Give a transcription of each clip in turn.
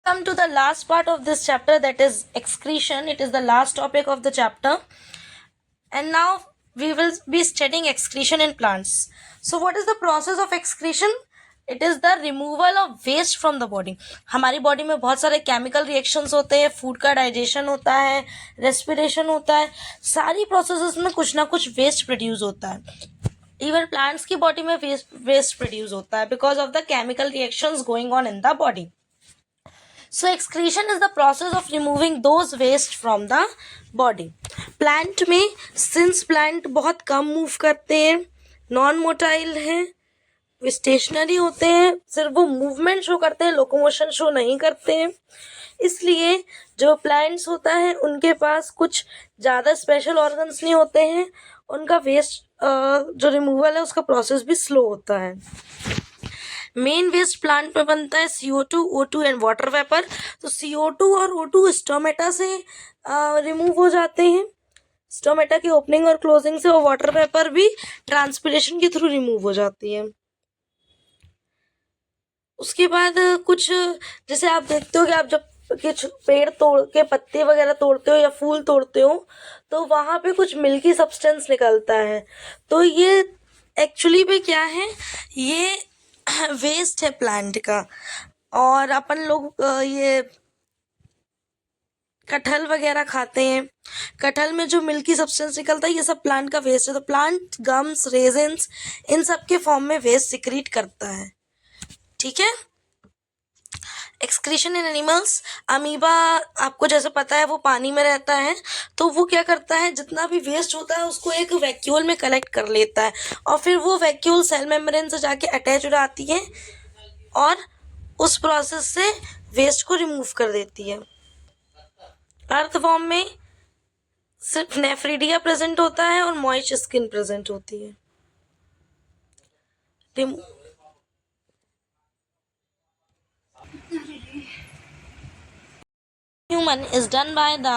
Come to the last part of this chapter, that is excretion. It is the last topic of the chapter, and now we will be studying excretion in plants. So what is the process of excretion? It is the removal of waste from the body. हमारी body में बहुत सारे chemical reactions होते हैं, food का digestion होता है, respiration होता है, सारी प्रोसेसेस में कुछ ना कुछ वेस्ट प्रोड्यूस होता है. इवन प्लांट्स की बॉडी में वेस्ट प्रोड्यूस होता है because of the chemical reactions going on in the body. So excretion is the process of removing those waste from the body. Plant में since plant बहुत कम move करते हैं, non motile हैं, वे stationery होते हैं, सिर्फ वो मूवमेंट शो करते हैं, लोकोमोशन शो नहीं करते हैं. इसलिए जो प्लांट्स होता है उनके पास कुछ ज़्यादा स्पेशल ऑर्गन्स नहीं होते हैं. उनका वेस्ट जो रिमूवल है उसका प्रोसेस भी स्लो होता है. मेन वेस्ट प्लांट में बनता है CO2, O2 and water vapour. तो CO2 और O2 स्टोमेटा से रिमूव हो जाते हैं. स्टोमेटा की ओपनिंग और क्लोजिंग से, और वाटर वेपर भी ट्रांसपिरेशन के थ्रू रिमूव हो जाती है. उसके बाद कुछ जैसे आप देखते हो कि आप जब कुछ पेड़ तोड़ के पत्ते वगैरह तोड़ते हो या फूल तोड़ते हो तो वहाँ पे कुछ मिल्की सब्सटेंस निकलता है. तो ये एक्चुअली पे क्या है, ये वेस्ट है प्लांट का. और अपन लोग ये कटहल वगैरह खाते हैं, कटहल में जो मिल्की सब्सटेंस निकलता है ये सब प्लांट का वेस्ट है. तो प्लांट गम्स, रेजिन्स, इन सब के फॉर्म में वेस्ट सिक्रीट करता है. ठीक है. एक्सक्रीशन इन एनिमल्स. अमीबा आपको जैसे पता है वो पानी में रहता है, तो वो क्या करता है, जितना भी वेस्ट होता है उसको एक वैक्यूल में कलेक्ट कर लेता है और फिर वो वैक्यूल सेल मेम्ब्रेन से जाके अटैच हो जाती है और उस प्रोसेस से वेस्ट को रिमूव कर देती है. अर्थवॉर्म में सिर्फ नेफ्रिडिया प्रेजेंट होता है और मॉइस्ट स्किन प्रेजेंट होती है. Human is done by the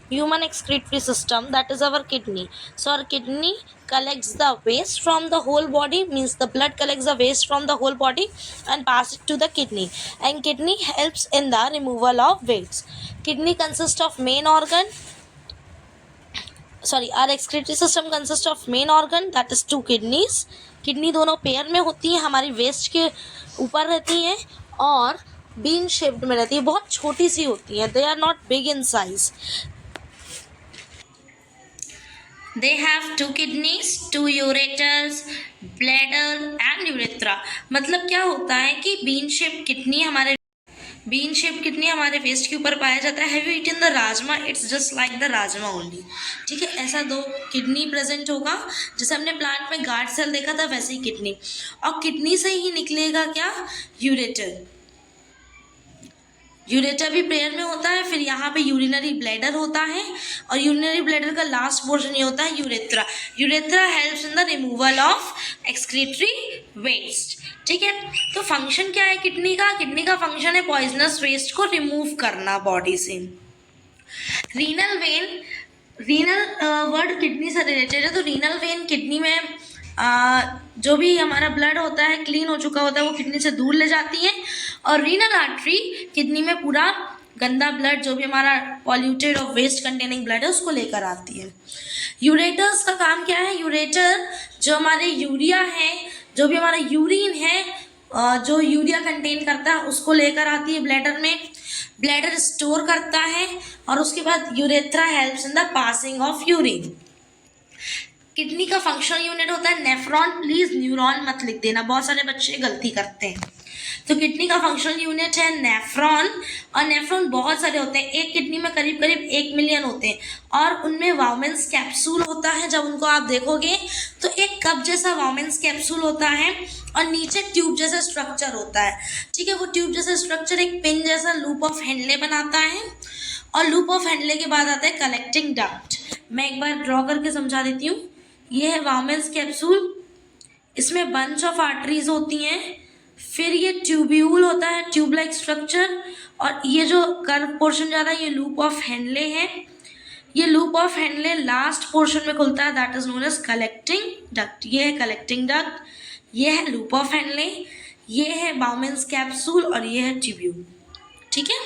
human excretory system, that is our kidney. So our kidney collects the waste from the whole body, means the blood collects the waste from the whole body and pass it to the kidney, and kidney helps in the removal of waste. Kidney consists of main organ, our excretory system consists of main organ, that is 2 kidneys. Kidney दोनों pair में होती है, हमारी waste के ऊपर रहती है और बीन शेप्ड में रहती है, बहुत छोटी सी होती है. They are not big in size. They have 2 kidneys, 2 ureters, bladder and urethra. मतलब क्या होता है कि बीन शेप किडनी हमारे वेस्ट के ऊपर पाया जाता है. Have you eaten the rajma? It's just like the rajma only. ठीक है, ऐसा 2 किडनी प्रेजेंट होगा. जैसे हमने प्लांट में गार्ड सेल देखा था वैसे ही किडनी, और किडनी से ही निकलेगा क्या, यूरेटर. यूरेटर भी पेयर में होता है. फिर यहाँ पे यूरिनरी ब्लैडर होता है और यूरिनरी ब्लैडर का लास्ट पोर्शन ये होता है urethra. Urethra helps in the removal of excretory waste. ठीक है. तो फंक्शन क्या है किडनी का? किडनी का फंक्शन है पॉइजनस वेस्ट को रिमूव करना बॉडी से. Renal vein, renal word kidney से रिलेटेड है. तो रीनल वेन किडनी में जो भी हमारा ब्लड होता है क्लीन हो चुका होता है वो किडनी से दूर ले जाती है, और रीनल आर्टरी किडनी में पूरा गंदा ब्लड जो भी हमारा पॉल्यूटेड और वेस्ट कंटेनिंग ब्लड है उसको लेकर आती है. यूरेटर्स का काम क्या है? यूरेटर जो हमारे यूरिया है, जो भी हमारा यूरिन है, जो यूरिया कंटेन करता है उसको लेकर आती है ब्लैडर में. ब्लैडर स्टोर करता है और उसके बाद urethra helps in the passing of urine. Kidney का फंक्शनल यूनिट होता है नेफ्रॉन. प्लीज न्यूरॉन मत लिख देना, बहुत सारे बच्चे गलती करते हैं. तो किडनी का फंक्शनल यूनिट है नेफ्रॉन, और नेफ्रॉन बहुत सारे होते हैं. एक किडनी में करीब करीब 1 मिलियन होते हैं, और उनमें वाउमेंस कैप्सूल होता है. जब उनको आप देखोगे तो एक कप जैसा वाउमेंस कैप्सूल होता है और नीचे ट्यूब जैसा स्ट्रक्चर होता है. ठीक है, वो ट्यूब जैसा स्ट्रक्चर एक पिन जैसा लूप ऑफ हेनले बनाता है, और लूप ऑफ हेनले के बाद आता है कलेक्टिंग डक्ट. मैं एक बार ड्रॉ करके समझा देती हूँ. ये है वाउमेंस कैप्सूल, इसमें बंच ऑफ आर्टरीज होती हैं. फिर ये ट्यूब्यूल होता है, ट्यूब लाइक स्ट्रक्चर, और ये जो कर्व पोर्शन जा रहा है ये लूप ऑफ हेनले है. ये loop of Henle last portion में खुलता है, that is known as collecting duct. ये है कलेक्टिंग डक्ट, ये है लूप ऑफ हेनले, ये है वाउमेंस कैप्सूल और ये है ट्यूब्यूल. ठीक है।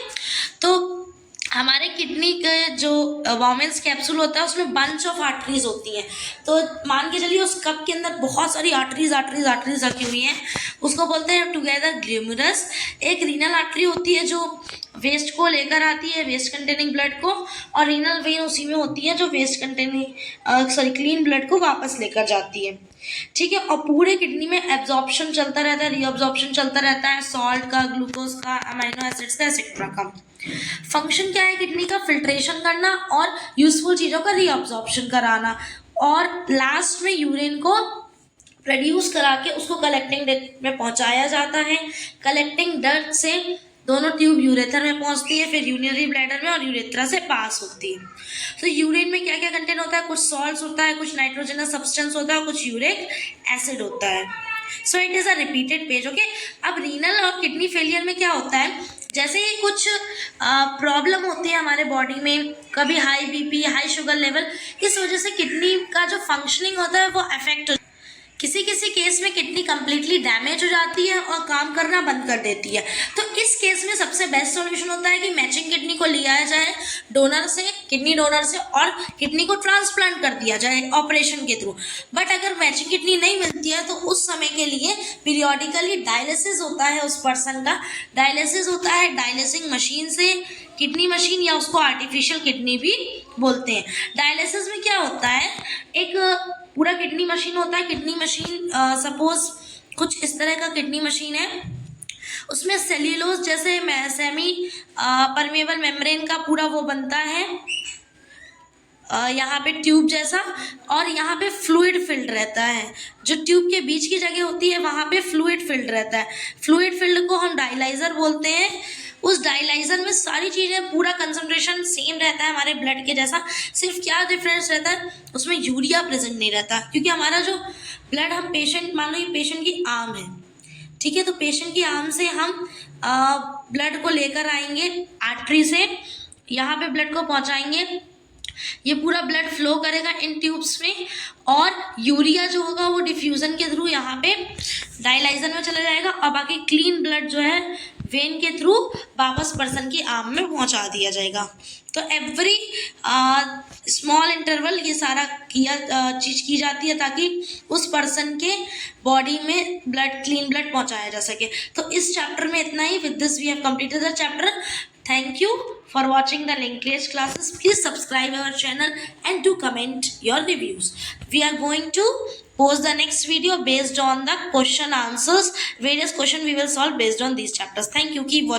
तो हमारे किडनी के जो वॉमेल्स कैप्सूल होता है उसमें बंच ऑफ आर्टरीज होती हैं। तो मान के चलिए उस कप के अंदर बहुत सारी आर्टरीज रखी हुई हैं, उसको बोलते हैं टुगेदर ग्लोमेरुलस। एक रीनल आर्टरी होती है जो वेस्ट को लेकर आती है, वेस्ट कंटेनिंग ब्लड को, और रीनल वेन उसी में होती है जो वेस्ट कंटेनिंग क्लीन ब्लड को वापस लेकर जाती है। ठीक है। और पूरे किडनी में एब्जॉर्प्शन चलता रहता है, रीअब्जॉर्प्शन चलता रहता है, सॉल्ट का, ग्लूकोज का, अमाइनो एसिड्स का, एक्सेट्रा का। फंक्शन क्या है किडनी का? फिल्ट्रेशन करना और यूजफुल चीज़ों का रीअब्जॉर्प्शन कराना, और लास्ट में यूरिन को प्रोड्यूस करा के उसको कलेक्टिंग डक्ट में पहुंचाया जाता है। कलेक्टिंग डक्ट से दोनों ट्यूब यूरेथर में पहुंचती है, फिर यूरिनरी ब्लैडर में और यूरेथ्रा से पास होती है। तो यूरिन में क्या क्या कंटेंट होता है? कुछ सॉल्ट्स होता है, कुछ नाइट्रोजनस सब्सटेंस होता है, कुछ यूरिक एसिड होता है। So it is a repeated page. Okay. अब रीनल और किडनी फेलियर में क्या होता है, जैसे ही कुछ प्रॉब्लम होती है हमारे बॉडी में, कभी high BP, high sugar level, इस वजह से किडनी का जो फंक्शनिंग होता है वो अफेक्ट हो, किसी किसी केस में किडनी कम्प्लीटली डैमेज हो जाती है और काम करना बंद कर देती है। तो इस केस में सबसे बेस्ट सॉल्यूशन होता है कि मैचिंग किडनी को लिया जाए डोनर से, किडनी डोनर से, और किडनी को ट्रांसप्लांट कर दिया जाए ऑपरेशन के थ्रू। बट अगर मैचिंग किडनी नहीं मिलती है तो उस समय के लिए पीरियोडिकली डायलिसिस होता है उस पर्सन का। डायलिसिस होता है डायलिसिंग मशीन से, किडनी मशीन, या उसको आर्टिफिशियल किडनी भी बोलते हैं। डायलिसिस में क्या होता है, एक पूरा किडनी मशीन होता है। किडनी मशीन सपोज कुछ इस तरह का किडनी मशीन है, उसमें सेल्यूलोज जैसे सेमी परमेबल मेम्ब्रेन का पूरा वो बनता है, यहाँ पे ट्यूब जैसा, और यहाँ पे फ्लूइड फिल्ड रहता है। जो ट्यूब के बीच की जगह होती है वहाँ पे फ्लूइड फिल्ड रहता है। फ्लूइड फिल्ड को हम डायलाइजर बोलते हैं। उस डायलाइजर में सारी चीज़ें, पूरा कंसंट्रेशन सेम रहता है हमारे ब्लड के जैसा। सिर्फ क्या डिफरेंस रहता है, उसमें यूरिया प्रेजेंट नहीं रहता, क्योंकि हमारा जो ब्लड, हम पेशेंट, मान लो ये पेशेंट की आर्म है, ठीक है, तो पेशेंट की आर्म से हम ब्लड को लेकर आएंगे आर्टरी से, यहाँ पे ब्लड को पहुँचाएंगे, ये पूरा ब्लड फ्लो करेगा इन ट्यूब्स में, और यूरिया जो होगा वो डिफ्यूज़न के थ्रू यहाँ पे डायलाइजर में चला जाएगा, और बाकी क्लीन ब्लड जो है वेन के थ्रू वापस पर्सन की आर्म में पहुँचा दिया जाएगा। तो एवरी स्मॉल इंटरवल ये सारा चीज़ की जाती है ताकि उस पर्सन के बॉडी में क्लीन ब्लड पहुँचाया जा सके। तो इस चैप्टर में इतना ही। With this we have completed the chapter. Thank you for watching the linkage classes. Please subscribe our channel and do comment your reviews. We are going to post the next video based on the question answers. Various questions we will solve based on these chapters. Thank you. Keep watching.